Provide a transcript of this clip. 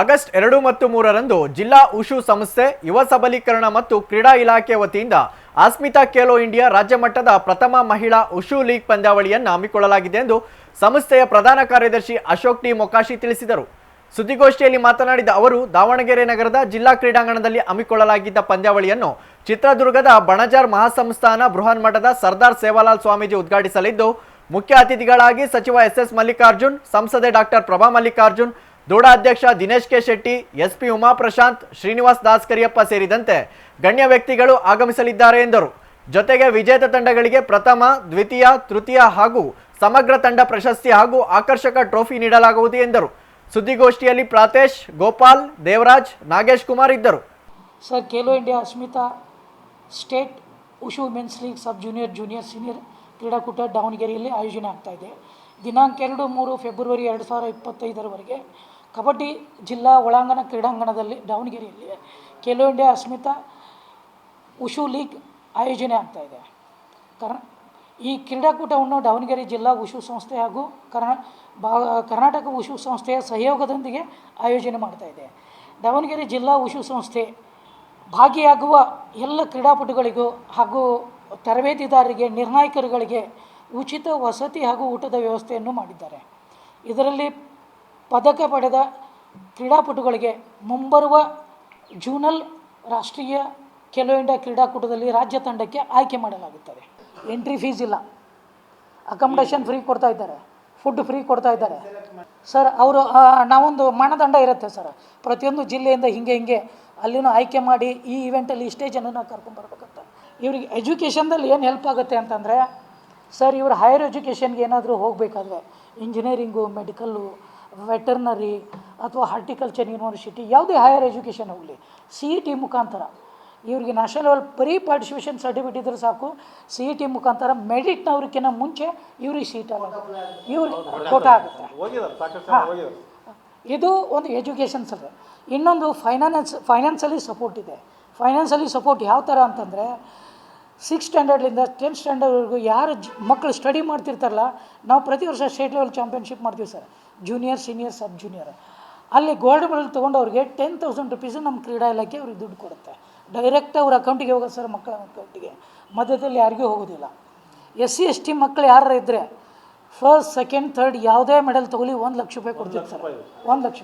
August 2 ಮತ್ತು 3ರಂದು ಜಿಲ್ಲಾ wushu ಸಂಸ್ಥೆ ಯುವ ಸಬಲೀಕರಣ ಮತ್ತು ಕ್ರೀಡಾ ಇಲಾಖೆ ವತಿಯಿಂದ ಆಸ್ಮಿತಾ ಖೇಲೋ ಇಂಡಿಯಾ ರಾಜ್ಯ ಮಟ್ಟದ ಪ್ರಥಮ ಮಹಿಳಾ ಉಷು ಲೀಗ್ ಪಂದ್ಯಾವಳಿಯನ್ನು ಹಮ್ಮಿಕೊಳ್ಳಲಾಗಿದೆ ಎಂದು ಸಂಸ್ಥೆಯ ಪ್ರಧಾನ ಕಾರ್ಯದರ್ಶಿ ಅಶೋಕ್ ಟಿ ಮೊಕಾಶಿ ತಿಳಿಸಿದರು. ಸುದ್ದಿಗೋಷ್ಠಿಯಲ್ಲಿ ಮಾತನಾಡಿದ ಅವರು, ದಾವಣಗೆರೆ ನಗರದ ಜಿಲ್ಲಾ ಕ್ರೀಡಾಂಗಣದಲ್ಲಿ ಹಮ್ಮಿಕೊಳ್ಳಲಾಗಿದ್ದ ಪಂದ್ಯಾವಳಿಯನ್ನು ಚಿತ್ರದುರ್ಗದ ಬಣಜಾರ್ ಮಹಾಸಂಸ್ಥಾನ ಬೃಹನ್ ಮಠದ ಸರ್ದಾರ್ ಸೇವಾಲಾಲ್ ಸ್ವಾಮೀಜಿ ಉದ್ಘಾಟಿಸಲಿದ್ದು, ಮುಖ್ಯ ಅತಿಥಿಗಳಾಗಿ ಸಚಿವ ಎಸ್ ಮಲ್ಲಿಕಾರ್ಜುನ್, ಸಂಸದೆ ಡಾಕ್ಟರ್ ಪ್ರಭಾ ಮಲ್ಲಿಕಾರ್ಜುನ್, ದೂಡ ಅಧ್ಯಕ್ಷ ದಿನೇಶ್ ಕೆ ಶೆಟ್ಟಿ, ಎಸ್ಪಿ ಉಮಾ ಪ್ರಶಾಂತ್, ಶ್ರೀನಿವಾಸ್ ದಾಸ್ ಕರಿಯಪ್ಪ ಸೇರಿದಂತೆ ಗಣ್ಯ ವ್ಯಕ್ತಿಗಳು ಆಗಮಿಸಲಿದ್ದಾರೆ ಎಂದರು. ಜೊತೆಗೆ ವಿಜೇತ ತಂಡಗಳಿಗೆ ಪ್ರಥಮ, ದ್ವಿತೀಯ, ತೃತೀಯ ಹಾಗೂ ಸಮಗ್ರ ತಂಡ ಪ್ರಶಸ್ತಿ ಹಾಗೂ ಆಕರ್ಷಕ ಟ್ರೋಫಿ ನೀಡಲಾಗುವುದು ಎಂದರು. ಸುದ್ದಿಗೋಷ್ಠಿಯಲ್ಲಿ ಪ್ರಾತೇಶ್, ಗೋಪಾಲ್, ದೇವರಾಜ್, ನಾಗೇಶ್ ಕುಮಾರ್ ಇದ್ದರು. Sir, Khelo India Asmita state wushu men's league ಸಬ್ ಜೂನಿಯರ್, ಜೂನಿಯರ್, ಸೀನಿಯರ್ ಕ್ರೀಡಾಕೂಟ ದಾವಣಗೆರೆಯಲ್ಲಿ ಆಯೋಜನೆ ಆಗ್ತಾ ಇದೆ. ದಿನಾಂಕ 2-3 ಫೆಬ್ರವರಿ 2025ರವರೆಗೆ ಕಬಡ್ಡಿ ಜಿಲ್ಲಾ ಒಳಾಂಗಣ ಕ್ರೀಡಾಂಗಣದಲ್ಲಿ ದಾವಣಗೆರೆಯಲ್ಲಿ Khelo India Asmita wushu league ಆಯೋಜನೆ ಆಗ್ತಾಯಿದೆ. ಈ ಕ್ರೀಡಾಕೂಟವನ್ನು ದಾವಣಗೆರೆ ಜಿಲ್ಲಾ ಉಷು ಸಂಸ್ಥೆ ಹಾಗೂ ಕರ್ನಾಟಕ ಉಷು ಸಂಸ್ಥೆಯ ಸಹಯೋಗದೊಂದಿಗೆ ಆಯೋಜನೆ ಮಾಡ್ತಾಯಿದೆ. ದಾವಣಗೆರೆ ಜಿಲ್ಲಾ ಉಷು ಸಂಸ್ಥೆ ಭಾಗಿಯಾಗುವ ಎಲ್ಲ ಕ್ರೀಡಾಪಟುಗಳಿಗೂ ಹಾಗೂ ತರಬೇತಿದಾರರಿಗೆ, ನಿರ್ಣಾಯಕರುಗಳಿಗೆ ಉಚಿತ ವಸತಿ ಹಾಗೂ ಊಟದ ವ್ಯವಸ್ಥೆಯನ್ನು ಮಾಡಿದ್ದಾರೆ. ಇದರಲ್ಲಿ ಪದಕ ಪಡೆದ ಕ್ರೀಡಾಪಟುಗಳಿಗೆ ಮುಂಬರುವ ಜೂನಲ್ ರಾಷ್ಟ್ರೀಯ ಖೇಲೋ ಇಂಡಿಯಾ ಕ್ರೀಡಾಕೂಟದಲ್ಲಿ ರಾಜ್ಯ ತಂಡಕ್ಕೆ ಆಯ್ಕೆ ಮಾಡಲಾಗುತ್ತದೆ. ಎಂಟ್ರಿ ಫೀಸ್ ಇಲ್ಲ, ಅಕಾಮಿಡೇಷನ್ ಫ್ರೀ ಕೊಡ್ತಾ ಇದ್ದಾರೆ, ಫುಡ್ ಫ್ರೀ ಕೊಡ್ತಾ ಇದ್ದಾರೆ. ಸರ್, ಅವರು ನಾವೊಂದು ಮಾನದಂಡ ಇರುತ್ತೆ ಸರ್, ಪ್ರತಿಯೊಂದು ಜಿಲ್ಲೆಯಿಂದ ಹಿಂಗೆ ಅಲ್ಲಿನೂ ಆಯ್ಕೆ ಮಾಡಿ ಈ ಇವೆಂಟಲ್ಲಿ ಇಷ್ಟೇ ಜನನ ಕರ್ಕೊಂಡ್ಬರ್ಬೇಕಂತ. ಇವ್ರಿಗೆ ಎಜುಕೇಷನ್ದಲ್ಲಿ ಏನು ಹೆಲ್ಪ್ ಆಗುತ್ತೆ ಅಂತಂದರೆ ಸರ್, ಇವರು ಹೈಯರ್ ಎಜುಕೇಷನ್ಗೆ ಏನಾದರೂ ಹೋಗಬೇಕಾದ್ರೆ ಇಂಜಿನಿಯರಿಂಗು, ಮೆಡಿಕಲ್ಲು, ವೆಟರ್ನರಿ ಅಥವಾ ಹಾರ್ಟಿಕಲ್ಚರ್ ಯೂನಿವರ್ಸಿಟಿ ಯಾವುದೇ ಹೈಯರ್ ಎಜುಕೇಷನ್ ಹೋಗಲಿ, CET ಮುಖಾಂತರ ಇವ್ರಿಗೆ national level pre participation certificate ಇದ್ದರೆ ಸಾಕು. CET ಮುಖಾಂತರ ಮೆರಿಟ್ನವ್ರಿಗಿಂತ ಮುಂಚೆ ಇವ್ರಿಗೆ ಸೀಟ್ ಆಗುತ್ತೆ, ಇವ್ರಿಗೆ ಕೋಟ ಆಗುತ್ತೆ. ಇದು ಒಂದು ಎಜುಕೇಷನ್ ಸರ್. ಇನ್ನೊಂದು ಫೈನಾನ್ಸಲಿ ಸಪೋರ್ಟ್ ಇದೆ. ಫೈನಾನ್ಸಲಿ ಸಪೋರ್ಟ್ ಯಾವ ಥರ ಅಂತಂದರೆ 6th ಸ್ಟ್ಯಾಂಡರ್ಡ್ಲಿಂದ 10th ಸ್ಟ್ಯಾಂಡರ್ಡ್ವರೆಗೂ ಯಾರು ಮಕ್ಕಳು ಸ್ಟಡಿ ಮಾಡ್ತಿರ್ತಾರಲ್ಲ, ನಾವು ಪ್ರತಿ ವರ್ಷ ಸ್ಟೇಟ್ ಲೆವೆಲ್ ಚಾಂಪಿಯನ್ಶಿಪ್ ಮಾಡ್ತೀವಿ ಸರ್, ಜೂನಿಯರ್, ಸೀನಿಯರ್, ಸಬ್ ಜೂನಿಯರ್. ಅಲ್ಲಿ ಗೋಲ್ಡ್ ಮೆಡಲ್ ತೊಗೊಂಡವ್ರಿಗೆ 10,000 ರೂಪೀಸು ನಮ್ಮ ಕ್ರೀಡಾ ಇಲಾಖೆ ಅವ್ರಿಗೆ ದುಡ್ಡು ಕೊಡುತ್ತೆ. ಡೈರೆಕ್ಟ್ ಅವ್ರ ಅಕೌಂಟಿಗೆ ಹೋಗೋದು ಸರ್, ಮಕ್ಕಳ ಅಕೌಂಟಿಗೆ, ಮಧ್ಯದಲ್ಲಿ ಯಾರಿಗೂ ಹೋಗೋದಿಲ್ಲ. SC ST ಮಕ್ಕಳು ಯಾರು ಇದ್ದರೆ ಫಸ್ಟ್, ಸೆಕೆಂಡ್, ಥರ್ಡ್ ಯಾವುದೇ ಮೆಡಲ್ ತೊಗೊಳ್ಳಿ 1 ಲಕ್ಷ ರೂಪಾಯಿ ಕೊಡ್ತೀವಿ ಸರ್. 1 ಲಕ್ಷ